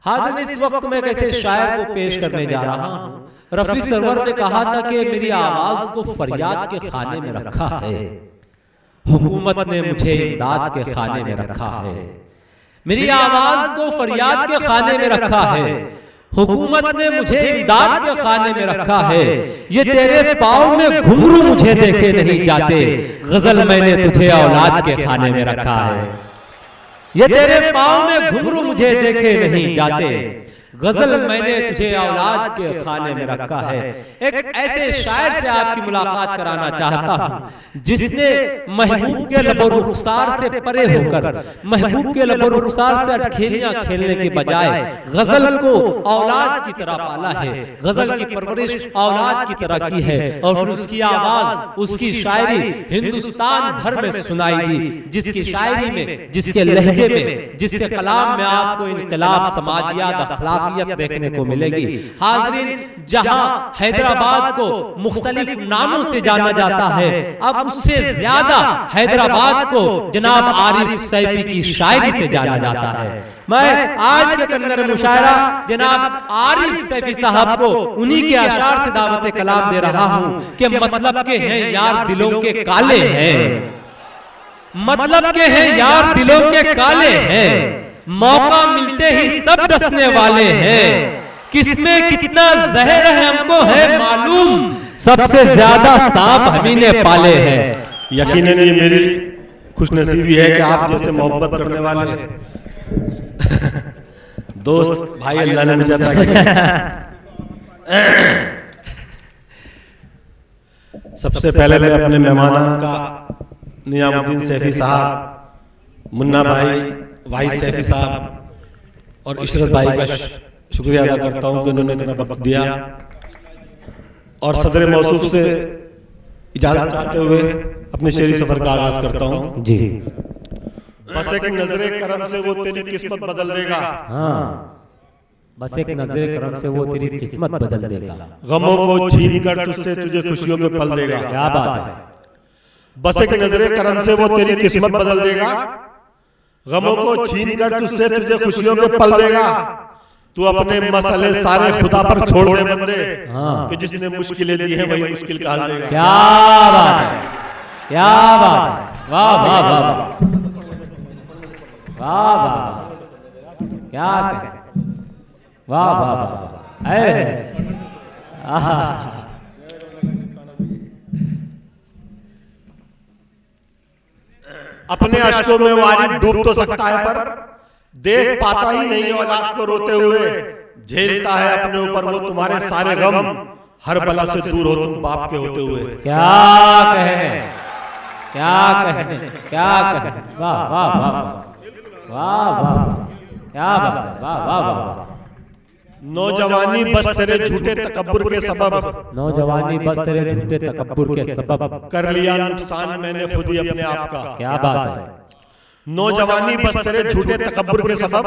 हाज़िर इस वक्त मैं कैसे शायर को पेश करने जा रहा हूँ। रफीक सरवर ने कहा था कि मेरी आवाज को फरियाद के खाने में रखा है, हुकूमत ने मुझे इमदाद के खाने में रखा है। मेरी आवाज को फरियाद के खाने में रखा है, हुकूमत ने मुझे इमदाद के खाने में रखा है। ये तेरे पाँव में घुंघरू मुझे देखे नहीं जाते, गजल मैंने तुझे औलाद के खाने में रखा है। ये तेरे पाँव में घुंघरू मुझे देखे नहीं जाते, गजल मैंने तुझे औलाद के खाने में रखा है। एक ऐसे शायर से आपकी मुलाकात कराना चाहता हूँ जिसने महबूब के लबो रुखसार से परे होकर, महबूब के लबो रुखसार से अटखेलियां खेलने के बजाय गजल को औलाद की तरह पाला है, गजल की परवरिश औलाद की तरह की है। और फिर उसकी आवाज, उसकी शायरी हिंदुस्तान भर में सुनाई दी, जिसकी शायरी में, जिसके लहजे में, जिसके कलाम में आपको इनकलाब, समाजियात, अखलाक देखने को मिलेगी। हाज़रीन, जहां हैदराबाद को मुख्तलिफ नामों से जाना जाता है, अब उससे ज्यादा हैदराबाद को जनाब आरिफ सैफी की शायरी से जाना जाता है। मैं आज के कंदर मुशायरा जनाब आरिफ सैफी साहब को उन्हीं के अशार से दावत कलाम दे रहा हूं कि मतलब के हैं यार दिलों के काले हैं, मतलब के हैं यार दिलों के काले हैं, मौका मिलते ही सब डसने वाले हैं, किसमें कितना जहर है हमको है मालूम, सबसे ज्यादा सांप हम ही ने पाले हैं। यकीनन ये मेरी खुशनसीबी है कि आप जैसे मोहब्बत करने वाले दोस्त भाई अल्लाह ने मुझे अता किया। सबसे पहले मैं अपने मेहमानान का, नियामुद्दीन सैफी साहब, मुन्ना भाई, वाहिद सैफी साहब और इशरत भाई का शुक्रिया अदा करता हूं कि उन्होंने इतना वक्त दिया। और सदर मौसूफ से इजाजत चाहते हुए अपने शेरी सफर का आगाज करता हूं। जी। बस एक नजरे करम से वो तेरी किस्मत बदल देगा, हाँ, बस एक नजरे करम से वो तेरी किस्मत बदल देगा, गमों को छीन कर तुझसे तुझे खुशियों में पल देगा। क्या बात है। बस एक नजरे करम से वो तेरी किस्मत बदल देगा, गमों को छीन कर तुझसे तुझे खुशियों के पल देगा। तू अपने मसले सारे खुदा पर छोड़ दे बंदे, हाँ। कि जिसने मुश्किलें दी हैं वही मुश्किल का हल देगा। क्या बात है, क्या बात है, वाह वाह वाह वाह वाह, क्या कहे, वाह वाह वाह। अपने अश्कों में वारिद डूब तो सकता है पर देख पाता ही नहीं औलाद को रोते हुए, झेलता है अपने ऊपर वो तुम्हारे सारे गम, हर बला से दूर हो तुम बाप के होते हुए। क्या कहने, क्या कहने, क्या कहने, वाह वाह वाह वाह वाह, क्या बात है, वाह वाह वाह। नौजवानी बस तेरे झूठे तकब्बुर के सबब, नौजवानी बस तेरे झूठे तकब्बुर के सबब कर लिया नुकसान मैंने खुद ही अपने आप का। क्या बात है। नौजवानी बस तेरे झूठे तकब्बुर के सबब,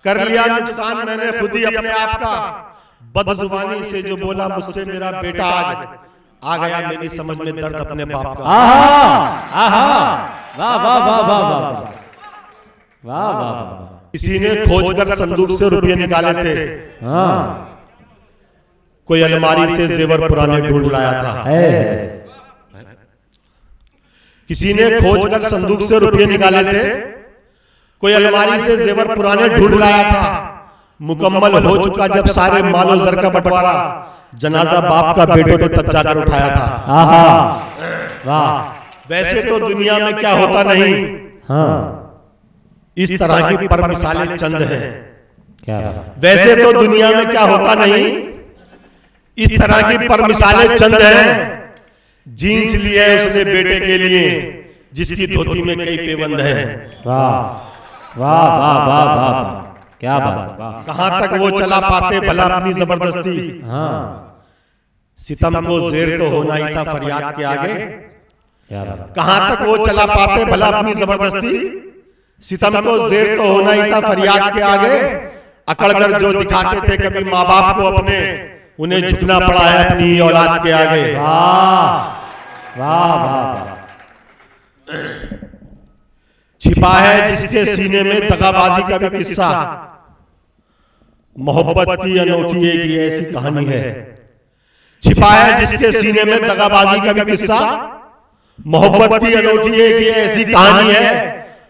कर लिया नुकसान मैंने खुद ही अपने आप का। बदजुबानी से जो बोला मुझसे मेरा बेटा, आज आ गया मेरी समझ में दर्द अपने बाप का। आहा आहा, वाह वाह वाह वाह वाह वाह वाह। किसी ने खोजकर संदूक से रुपये निकाले थे, हाँ, कोई अलमारी से जेवर पुराने ढूंढ लाया था। किसी ने खोजकर संदूक से रुपये निकाले थे, कोई अलमारी से जेवर पुराने ढूंढ लाया था। मुकम्मल हो चुका जब सारे मालो जर का बंटवारा, जनाजा बाप का बेटों ने तब जाकर उठाया था। आहा, वाह। वैसे तो दुनिया में क्या होता नहीं, हाँ, इस तरह की पर मिसालें चंद हैं। क्या वैसे तो दुनिया में क्या होता नहीं, इस तरह की पर मिसालें चंद हैं। जीन्स ली है उसने बेटे के लिए, जिसकी धोती में कई पेबंद हैं। वाह वाह वाह वाह वाह, क्या बात है। कहां तक वो चला पाते भला अपनी जबरदस्ती, हाँ, सितम को जेर तो होना ही था फरियाद के आगे। क्या बात। कहां तक वो चला पाते भला अपनी जबरदस्ती, सितम को जेर तो होना ही था फरियाद के आगे। अकड़कर जो दिखाते थे कभी माँ बाप को अपने, उन्हें झुकना पड़ा है अपनी औलाद के आगे। वाह वाह वाह। छिपा है जिसके सीने में दगाबाजी का भी किस्सा, मोहब्बत की अनोखी एक ये ऐसी कहानी है, छिपा है जिसके सीने में दगाबाजी का भी किस्सा। मोहब्बत की अनोखी एक ये ऐसी कहानी है,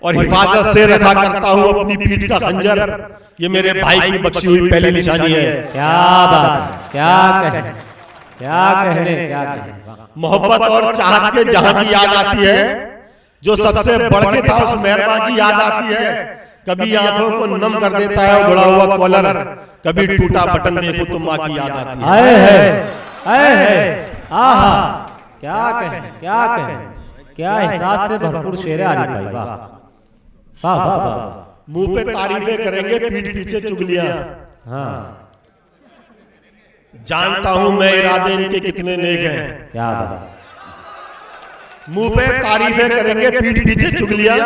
और हिफाजत से रखा करता हूँ अपनी पीठ का खंजर, ये मेरे भाई की बख्शी हुई पहली निशानी है। क्या बात, क्या कहने, क्या कहने, क्या कहने। मोहब्बत और चाहत के जहां की याद आती है, जो सबसे बढ़ के था उस मेहरबा की याद आती है। कभी आंखों को नम कर देता है उधड़ा हुआ कॉलर, कभी टूटा बटन देखो तो माँ की याद आती है। आहा, क्या कहने, क्या कहने, क्या एहसास से भरपूर शेर है आरिफ भाई। वाह वाह वाह वाह। मुंह पे तारीफें करेंगे, पीठ पीछे चुगलियां। हाँ, जानता हूं मैं इरादे इनके कितने नेक हैं। क्या बात। मुंह पे तारीफें करेंगे, पीठ पीछे चुगलियां।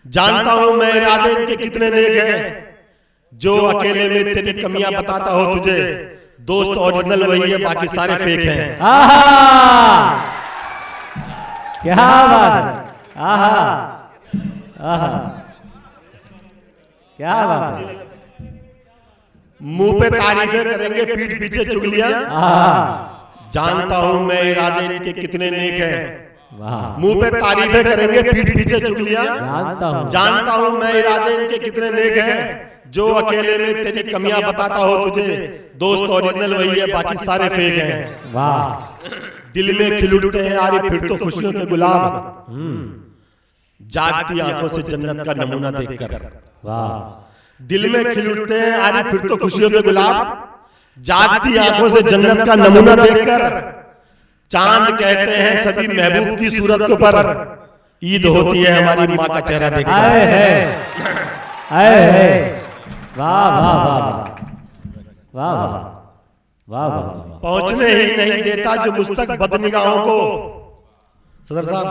जानता हूं मैं इरादे इनके कितने नेक हैं, जो अकेले में तेरी कमियां बताता हो तुझे। दोस्त ओरिजिनल वही है, बाकी सारे फेक हैं। आहा, क्या बात। आहा, आहा, क्या बात है। मुंह पे तारीफें करेंगे, पीठ पीछे चुगलियां। जानता हूं मैं इरादे इनके कितने नेक हैं। मुंह पे तारीफें करेंगे, पीठ पीछे चुगलियां। जानता हूं मैं इरादे इनके कितने नेक हैं, जो अकेले में तेरी कमियां बताता हो तुझे। दोस्त ओरिजिनल वही है, बाकी सारे फेक हैं। वाह। दिल में खिल उठते हैं आरिफ फिर तो खुशियों के गुलाब, जागती आंखों से जन्नत का नमूना देखकर। वाह। दिल में खिल उठते हैं आरिफ फिर तो खुशियों के गुलाब, जागती आंखों से जन्नत का नमूना देखकर। चांद कहते हैं सभी महबूब की सूरत के ऊपर, ईद होती है हमारी माँ का चेहरा देखकर। वाह वाह वाह वाह वाह वाह वाह। पहुंचने ही नहीं देता जो मुझ तक बदनिगाहों को, सदर साहब,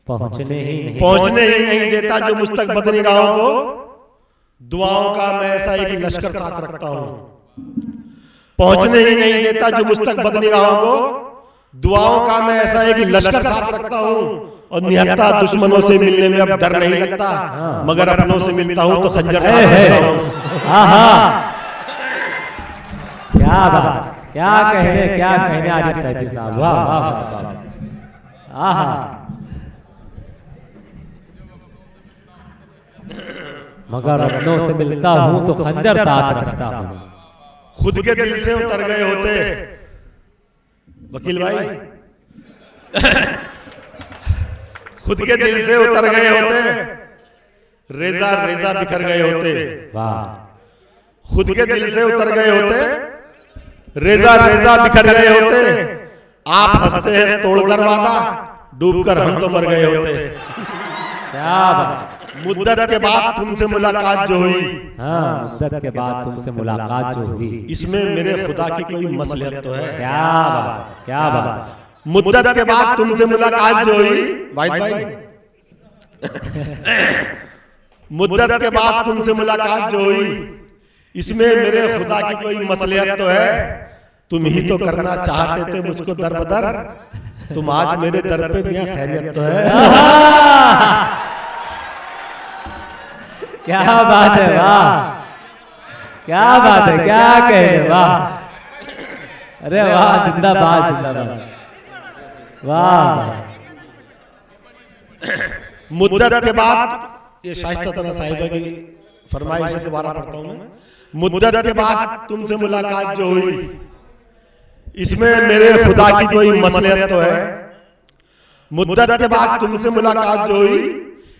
पहुंचने ही नहीं देता जो मुझ तक बदनिगाहों को। दुआओं का मैं ऐसा एक लश्कर साथ रखता हूं। पहुंचने ही नहीं देता जो मुझ तक बदनिगाहों को। दुआओं का मैं ऐसा एक लश्कर साथ रखता हूं, और निहत्ता दुश्मनों से मिलने में अब डर नहीं लगता, मगर अपनों से मिलता हूं तो खंजर साथ रखता हूं। क्या बात, क्या कहने, क्या कहने आरिफ सैफी साहब। वाह वाह वाह। आहा, मगर अपनों से मिलता हूं तो खंजर साथ रखता हूं। खुद के दिल से उतर गए होते वकील भाई, खुद के दिल से उतर गए होते, रेजा रेजा बिखर गए होते। वाह। खुद के दिल से उतर गए होते, रेजा रेजा बिखर गए होते। आप हंसते हैं तोड़कर वादा, डूबकर हम तो मर गए होते। क्या बात। मुद्दत के बाद तुमसे मुलाकात जो हुई, हाँ, मुद्दत के बाद तुमसे मुलाकात जो हुई, इसमें मेरे खुदा की कोई मसलियत तो है। क्या बात, क्या बात। मुद्दत के बाद तुमसे मुलाकात जो हुई, वाहिद भाई, मुद्दत के बाद तुमसे मुलाकात जो हुई, इसमें मेरे खुदा की कोई मसलियत तो है। तुम ही तो करना चाहते थे मुझको दर बदर, तुम आज मेरे दर पे मियां खैरियत तो है। क्या बात है। वाह, क्या बात है, क्या कहे। वाह, अरे वाह, जिंदाबाद जिंदाबाद। वाह। मुद्दत के बाद, ये शाइस्ता तना साहिबा की फरमाइश है, दोबारा पढ़ता हूं मैं। मुद्दत के बाद तुमसे मुलाकात जो हुई, इसमें मेरे खुदा की कोई मसलियत तो है। मुद्दत के बाद तुमसे मुलाकात जो हुई,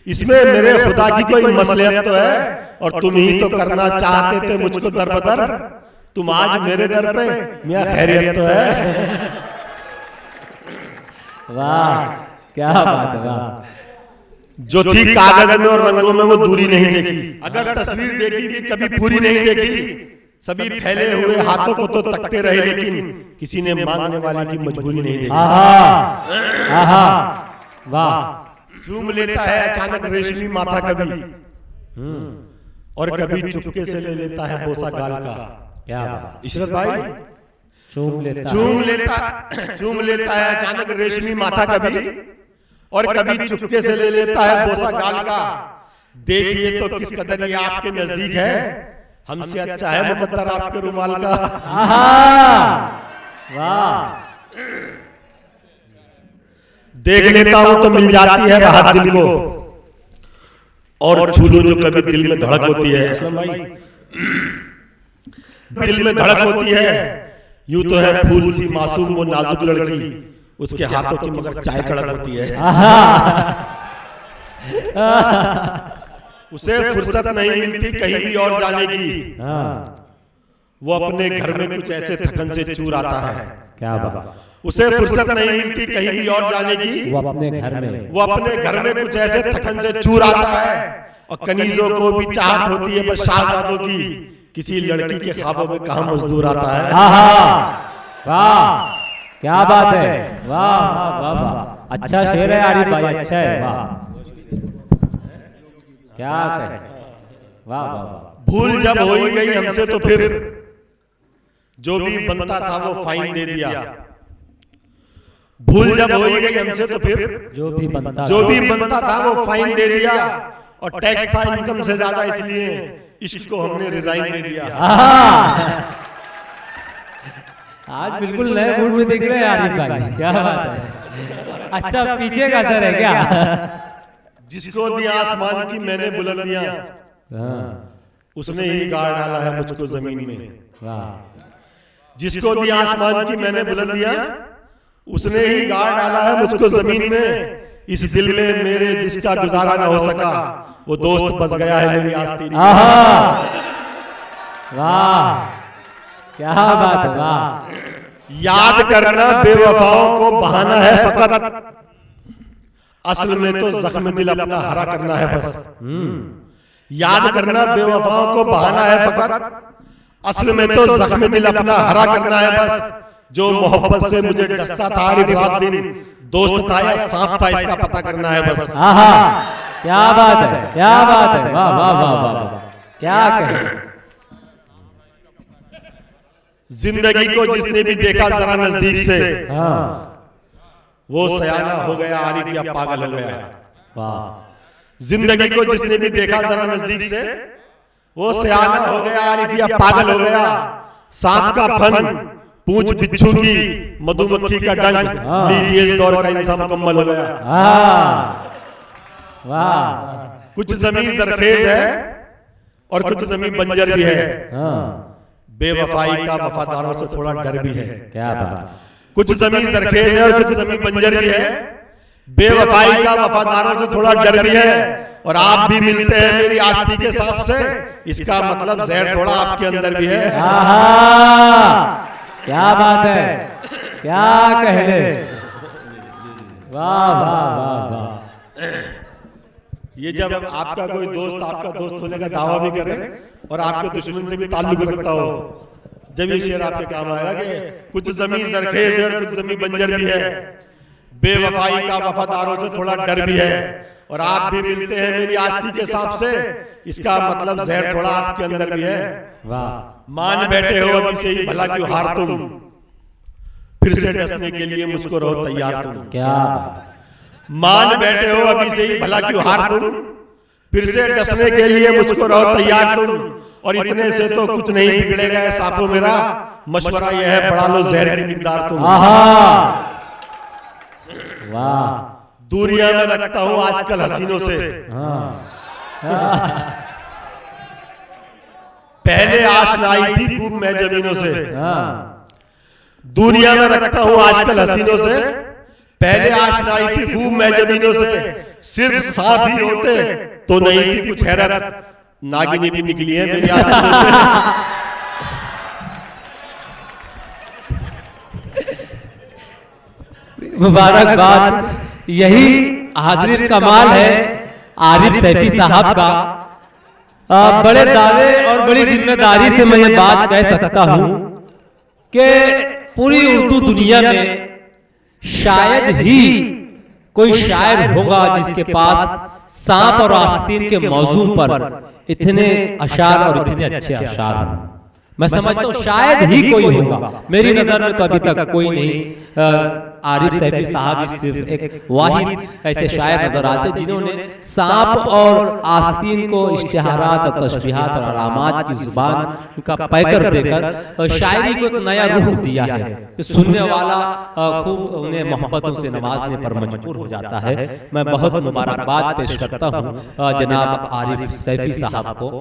इसमें मेरे खुदा की कोई मसलियत तो है, और तुम ही तो करना चाहते थे मुझको दर बदर, तुम आज मेरे दर पे मियां खैरियत तो है। वाह, क्या बात है। वाह। जो थी कागज में और रंगों में वो दूरी नहीं देखी, अगर तस्वीर देखी भी कभी पूरी नहीं देखी। सभी फैले हुए हाथों को तो तकते रहे, लेकिन किसी ने मांगने वाले की मजबूरी नहीं देखी। आहा, आहा, वाह। चूम लेता है अचानक रेशमी माथा कभी, और कभी चुपके से ले लेता है बोसा गाल का। क्या बात। इशरत भाई, चूम लेता है अचानक रेशमी माथा कभी, और कभी चुपके से ले लेता है बोसा गाल का। देखिए तो किस कदर ये आपके नजदीक है, हमसे अच्छा है मुकद्दर आपके रुमाल का। वाह, देख लेता हूं तो मिल जाती है राहत दिल को, और छू लो जो कभी दिल में धड़क होती है। असलम भाई, दिल में धड़क होती है, यूं तो है फूल सी मासूम वो नाजुक लड़की, उसके हाथों की मगर चाय कड़क होती है। उसे फुर्सत नहीं मिलती कहीं भी और जाने की, वो अपने घर में कुछ ऐसे थकन से चूर आता है। क्या बात। उसे फुर्सत नहीं मिलती कहीं भी और जाने की, वो अपने घर में कुछ ऐसे थकन से चूर आता है। और कनीजों को भी चाहत होती है बस शाहजादों की, किसी लड़की के ख्वाबों में कहाँ मजदूर आता है। वाह, क्या बात है। वाह वाह वाह वाह, अच्छा शेर है आरिफ भाई, अच्छा है। वाह, क्या कहे। वाह वाह वाह। भूल जब हो ही गई हमसे तो फिर जो भी बनता था वो फाइन दे दिया। भूल जब हो ही गई हमसे तो फिर जो भी बनता था वो फाइन दे दिया। और टैक्स था इनकम से ज्यादा, इसलिए इश्क को हमने रिजाइन दे दिया। आज बिल्कुल नए मूड में दिख रहे हैं आरिफ भाई, क्या बात है। अच्छा, पीछे का असर है क्या। जिसको दिया आसमान की मैंने बुलंदियां, उसने ही गाड़ डाला है मुझको जमीन में। जिसको दिया आसमान की मैंने बुलंदियां, उसने ही गाड़ डाला है मुझको जमीन में। इस दिल में मेरे जिसका गुजारा न हो सका, वो दोस्त बस गया है मेरी आस्तीन। वाह, क्या बात है। वाह। याद करना बेवफाओं को बहाना है फकत, असल में तो जख्म दिल अपना हरा करना है बस। याद करना बेवफाओं को बहाना है फकत, असल में तो जख्म दिल अपना हरा करना है बस। जो मोहब्बत से मुझे डसता था आरिफ रात दिन, दोस्त था या सांप था इसका पता करना है बस। क्या बात है, क्या बात है। वाह वाह वाह वाह, क्या कहे। जिंदगी को जिसने भी देखा जरा नजदीक से, वो सयाना हो गया आरिफ या पागल हो गया। वाह। जिंदगी को जिसने भी देखा जरा नजदीक से, वो सयाना हो गया आरिफ या पागल हो गया। सांप का फन, पूंछ बिच्छू की, मधुमक्खी का डंक, लीजिए इस दौर का इंसान मुकम्मल हो गया। वाह। कुछ जमीन जरखेज है और कुछ जमीन बंजर भी है। बेवफाई का वफादारों से थोड़ा डर भी है। क्या बात। कुछ जमीन जरखेज है और कुछ जमीन बंजर भी है। बेवफाई का वफादारों से थोड़ा डर भी है। और आप भी मिलते हैं मेरी आस्ती के हिसाब से, इसका मतलब जहर थोड़ा आपके अंदर भी है। क्या बात है, क्या कह ले। वाह वाह वाह वाह। ये जब आपका कोई दोस्त आपका दोस्त होने का दावा भी करे और आपके दुश्मन से भी ताल्लुक रखता हो, जब ये शेर आपके काम आएगा कि कुछ जमीन जरखेज है और कुछ जमीन बंजर भी है। बेवफाई का वफादारों से थोड़ा डर भी है। और आप भी मिलते हैं मेरी आस्ती के हिसाब से, इसका मतलब जहर थोड़ा आपके अंदर भी है। वाह। मान बैठे हो अभी से ही भला क्यों हार तुम, फिर से डसने के लिए मुझको रहो तैयार तुम। क्या बात। मान बैठे हो अभी से ही भला क्यों हार तुम, फिर से डसने के लिए मुझको रहो तैयार तुम। और इतने से तो कुछ नहीं बिगड़ेगा है सापो मेरा, मशवरा यह है बढ़ा लो जहर की मिकदार तुम। वाह। दूरियां में रखता हूं आजकल हसीनों से, पहले आशनाई थी खूब मैं जमीनों से। दूरियां में रखता हूं आजकल हसीनों से, पहले आशनाई थी खूब मैं जमीनों से। सिर्फ सांप ही होते तो नहीं थी कुछ हैरत, नागिनी भी निकली है मेरी आस्तीनों से। मुबारकबाद। यही हाजिर कमाल है आरिफ सैफी साहब का। बड़े दावे और बड़ी जिम्मेदारी से मैं ये बात कह सकता हूं कि पूरी उर्दू दुनिया में शायद ही कोई शायर होगा जिसके पास सांप और आस्तीन के मौजू पर इतने अशार और इतने अच्छे अशार हों। मैं समझता हूँ शायद ही कोई होगा, मेरी नजर में तो अभी तक कोई नहीं। आरिफ सैफी साहब ही सिर्फ एक वाहिद ऐसे शायर नजर आते जिन्होंने सांप और आस्तीन को इश्तिहारात और तशबीहात और अलामात की जुबान का पैकर देकर शायरी को एक नया रूह दिया है कि सुनने वाला खूब उन्हें मोहब्बतों से नवाजने पर मजबूर हो जाता है। मैं बहुत मुबारकबाद पेश करता हूँ जनाब आरिफ सैफी साहब को।